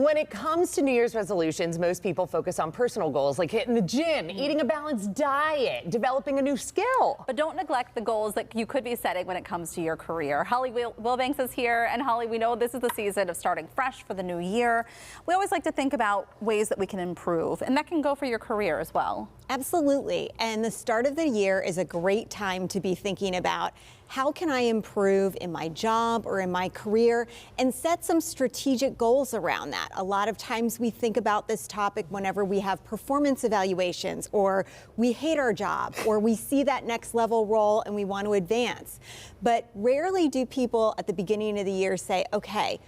When it comes to New Year's resolutions, most people focus on personal goals like hitting the gym, eating a balanced diet, developing a new skill. But don't neglect the goals that you could be setting when it comes to your career. Holly Wilbanks is here, and Holly, we know this is the season of starting fresh for the new year. We always like to think about ways that we can improve, and that can go for your career as well. Absolutely, and the start of the year is a great time to be thinking about how can I improve in my job or in my career, and set some strategic goals around that. A lot of times we think about this topic whenever we have performance evaluations, or we hate our job, or we see that next level role and we want to advance. But rarely do people at the beginning of the year say, okay,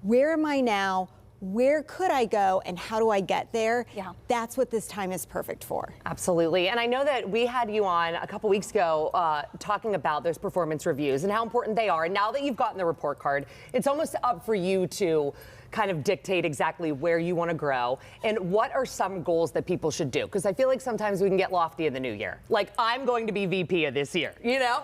where am I now? Where could I go and how do I get there? Yeah. That's what this time is perfect for. Absolutely. And I know that we had you on a couple weeks ago talking about those performance reviews and how important they are. And now that you've gotten the report card, it's almost up for you to kind of dictate exactly where you want to grow and what are some goals that people should do. Because I feel like sometimes we can get lofty in the new year. Like, I'm going to be VP of this year, you know?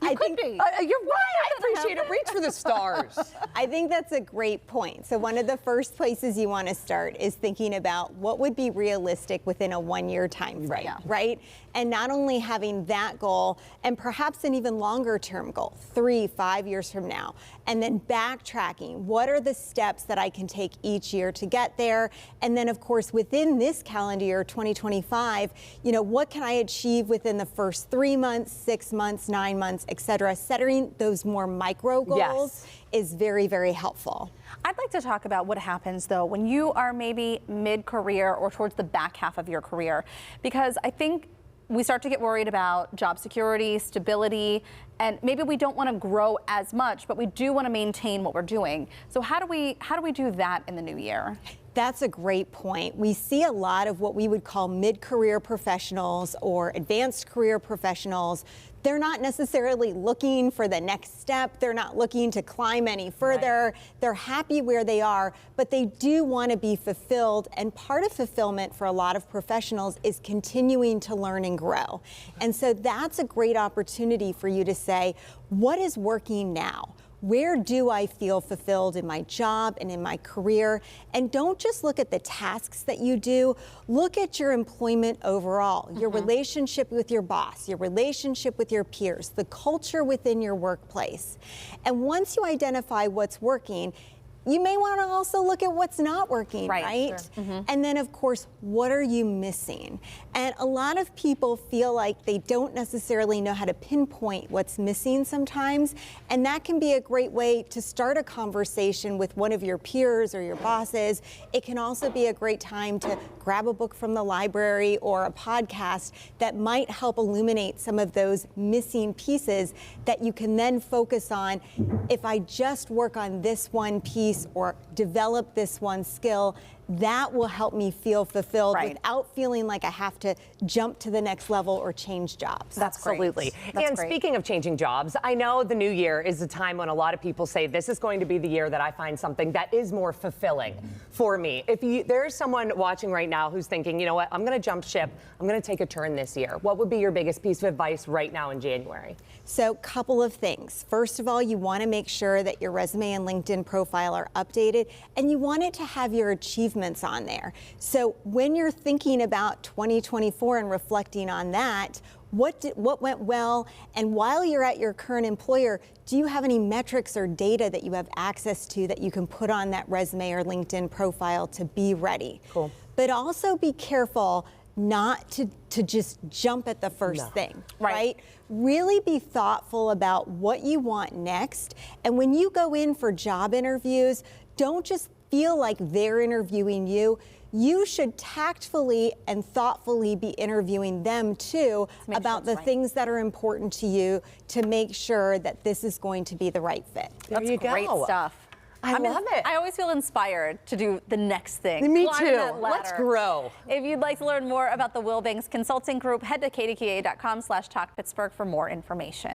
I think you're right. I appreciate it. Reach for the stars. I think that's a great point. So one of the first places you want to start is thinking about what would be realistic within a 1-year time frame, right? And not only having that goal and perhaps an even longer term goal, 3-5 years from now, and then backtracking. What are the steps that I can take each year to get there? And then of course within this calendar year, 2025, you know, what can I achieve within the first 3 months, 6 months, 9 months, etc. Setting those more micro goals is very, very helpful. I'd like to talk about what happens though when you are maybe mid-career or towards the back half of your career, because I think we start to get worried about job security, stability, and maybe we don't want to grow as much, but we do want to maintain what we're doing. So how do we do that in the new year? That's a great point. We see a lot of what we would call mid-career professionals or advanced career professionals. They're not necessarily looking for the next step. They're not looking to climb any further. Right. They're happy where they are, but they do want to be fulfilled. And part of fulfillment for a lot of professionals is continuing to learn and grow. And so that's a great opportunity for you to say, what is working now? Where do I feel fulfilled in my job and in my career? And don't just look at the tasks that you do, look at your employment overall, your relationship with your boss, your relationship with your peers, the culture within your workplace. And once you identify what's working, you may want to also look at what's not working, right? Sure. And then, of course, what are you missing? And a lot of people feel like they don't necessarily know how to pinpoint what's missing sometimes, and that can be a great way to start a conversation with one of your peers or your bosses. It can also be a great time to grab a book from the library or a podcast that might help illuminate some of those missing pieces that you can then focus on. If I just work on this one piece or develop this one skill, that will help me feel fulfilled without feeling like I have to jump to the next level or change jobs. Absolutely. And speaking of changing jobs, I know the new year is a time when a lot of people say this is going to be the year that I find something that is more fulfilling for me. If there's someone watching right now who's thinking, you know what, I'm going to jump ship, I'm going to take a turn this year, what would be your biggest piece of advice right now in January? So, couple of things. First of all, you want to make sure that your resume and LinkedIn profile are updated, and you want it to have your achievements on there. So when you're thinking about 2024 and reflecting on that, what went well, and while you're at your current employer, do you have any metrics or data that you have access to that you can put on that resume or LinkedIn profile to be ready? Cool. But also be careful not to just jump at the first thing, right? Really be thoughtful about what you want next. And when you go in for job interviews, don't just feel like they're interviewing you. You should tactfully and thoughtfully be interviewing them too about the things that are important to you to make sure that this is going to be the right fit. That's great stuff. I love it. I always feel inspired to do the next thing. Me too. Let's grow. If you'd like to learn more about the Wilbanks Consulting Group, head to kdka.com/talkpittsburgh for more information.